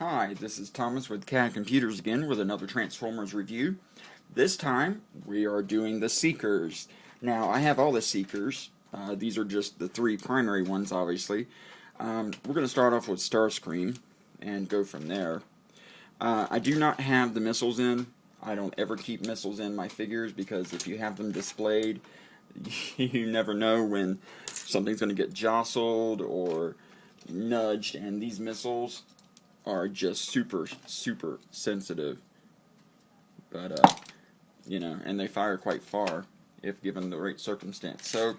Hi, this is Thomas with Cadcomputers again with another Transformers review. This time we are doing the Seekers. Now I have all the Seekers. These are just the three primary ones, obviously. We're going to start off with Starscream and go from there. I do not have the missiles in. I don't ever keep missiles in my figures because if you have them displayed, you never know when something's going to get jostled or nudged, and these missiles are just super sensitive, but and they fire quite far if given the right circumstance. So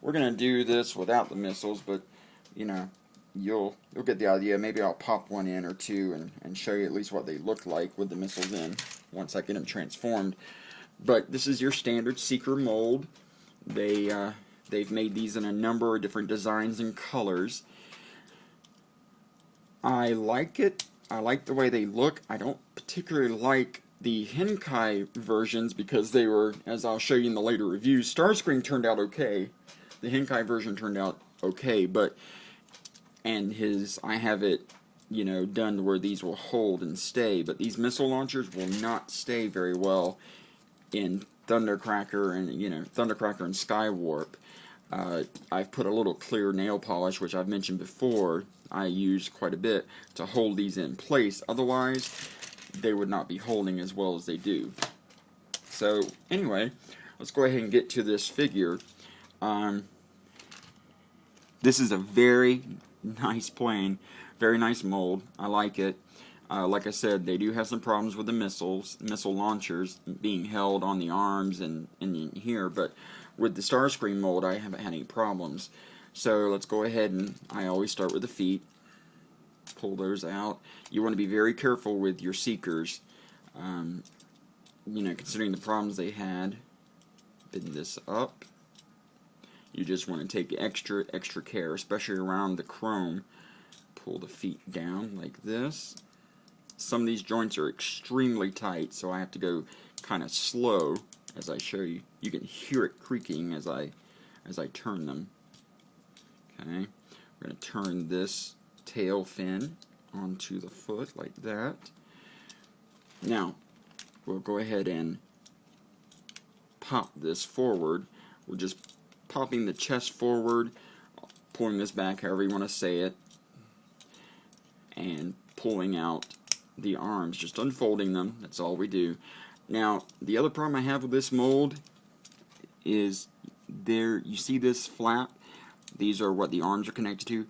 we're gonna do this without the missiles, but you'll get the idea. Maybe I'll pop one in or two and show you at least what they look like with the missiles in once I get them transformed. But this is your standard Seeker mold. They've made these in a number of different designs and colors. I like it. I like the way they look. I don't particularly like the Henkei versions because they were, as I'll show you in the later reviews, Starscream turned out okay. The Henkei version turned out okay, I have it, done where these will hold and stay, but these missile launchers will not stay very well in Thundercracker and, Thundercracker and Skywarp. I've put a little clear nail polish, which I've mentioned before, I use quite a bit to hold these in place. Otherwise, they would not be holding as well as they do. So, anyway, let's go ahead and get to this figure. This is a very nice plane, very nice mold. I like it. Like I said, they do have some problems with the missile launchers being held on the arms and in here, but with the Starscream mold, I haven't had any problems. So let's go ahead and I always start with the feet. Pull those out. You want to be very careful with your Seekers. Considering the problems they had. Bend this up. You just want to take extra care, especially around the chrome. Pull the feet down like this. Some of these joints are extremely tight, so I have to go kind of slow as I show you. You can hear it creaking as I turn them. Okay, we're going to turn this tail fin onto the foot like that. Now, we'll go ahead and pop this forward. We're just popping the chest forward, pulling this back, however you want to say it, and pulling out the arms, just unfolding them. That's all we do. Now, the other problem I have with this mold is you see this flap? These are what the arms are connected to.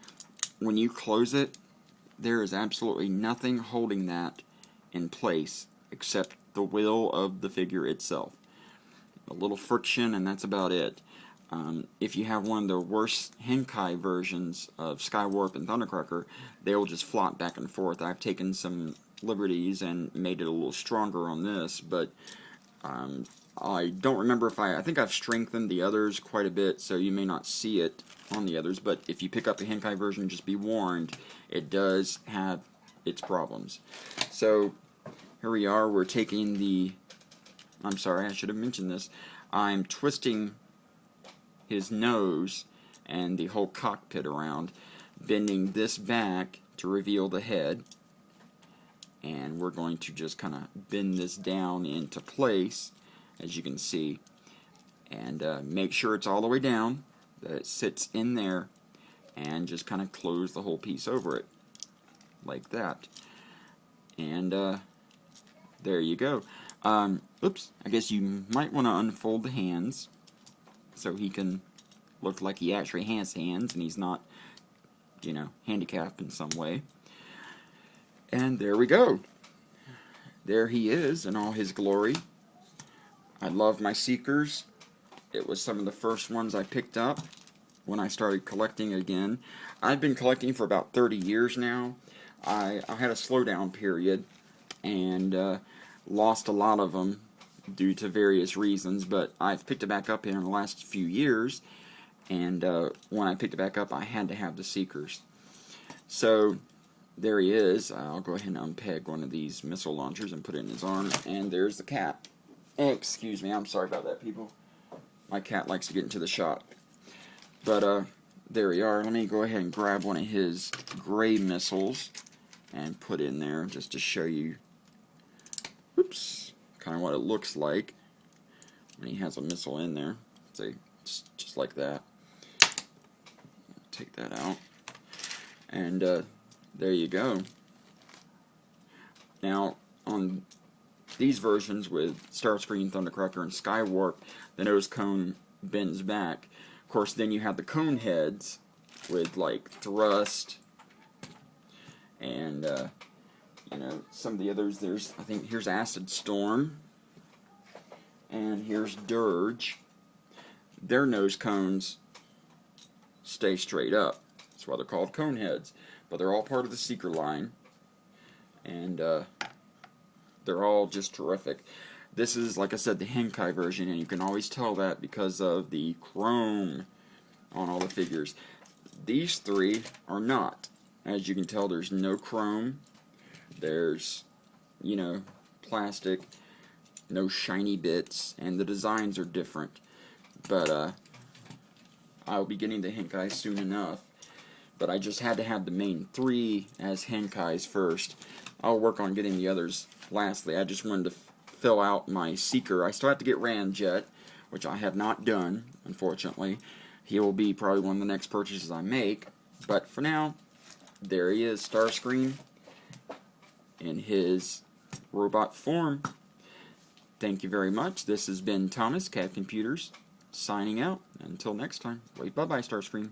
When you close it, there is absolutely nothing holding that in place except the will of the figure itself. A little friction, and that's about it. If you have one of the worst Henkei versions of Skywarp and Thundercracker, they will just flop back and forth. I've taken some liberties and made it a little stronger on this, but I don't remember if I think I've strengthened the others quite a bit, so you may not see it on the others, but if you pick up a Henkei version, just be warned, it does have its problems. So here we are, we're taking I'm sorry, I should have mentioned this, I'm twisting his nose and the whole cockpit around, bending this back to reveal the head, and we're going to just kind of bend this down into place, as you can see, and make sure it's all the way down, that it sits in there, and just kind of close the whole piece over it, like that. And there you go. Oops, I guess you might want to unfold the hands, so he can look like he actually has hands, and he's not, handicapped in some way. And there we go. There he is in all his glory. I love my Seekers. It was some of the first ones I picked up when I started collecting again. I've been collecting for about 30 years now. I had a slowdown period and lost a lot of them due to various reasons, but I've picked it back up in the last few years, and when I picked it back up, I had to have the Seekers. So there he is. I'll go ahead and unpeg one of these missile launchers and put it in his arm, and there's the cat. Excuse me, I'm sorry about that, people. My cat likes to get into the shot. But there we are. Let me go ahead and grab one of his gray missiles and put in there just to show you, oops, kind of what it looks like when he has a missile in there. See, just like that. Take that out, and there you go. Now, on these versions with Starscream, Thundercracker, and Skywarp, the nose cone bends back. Of course, then you have the cone heads with like thrust, and you know, some of the others. I think here's Acid Storm, and here's Dirge. Their nose cones stay straight up. That's why they're called cone heads. But they're all part of the Seeker line, and they're all just terrific. This is, like I said, the Henkei version, and you can always tell that because of the chrome on all the figures. These three are not. As you can tell, there's no chrome. There's, you know, plastic, no shiny bits, and the designs are different. But I'll be getting the Henkei soon enough. But I just had to have the main three as Henkeis first. I'll work on getting the others lastly. I just wanted to fill out my Seeker. I still have to get Ramjet, which I have not done, unfortunately. He will be probably one of the next purchases I make. But for now, there he is, Starscream, in his robot form. Thank you very much. This has been Thomas, Cadcomputers, signing out. Until next time. Wait, bye-bye, Starscream.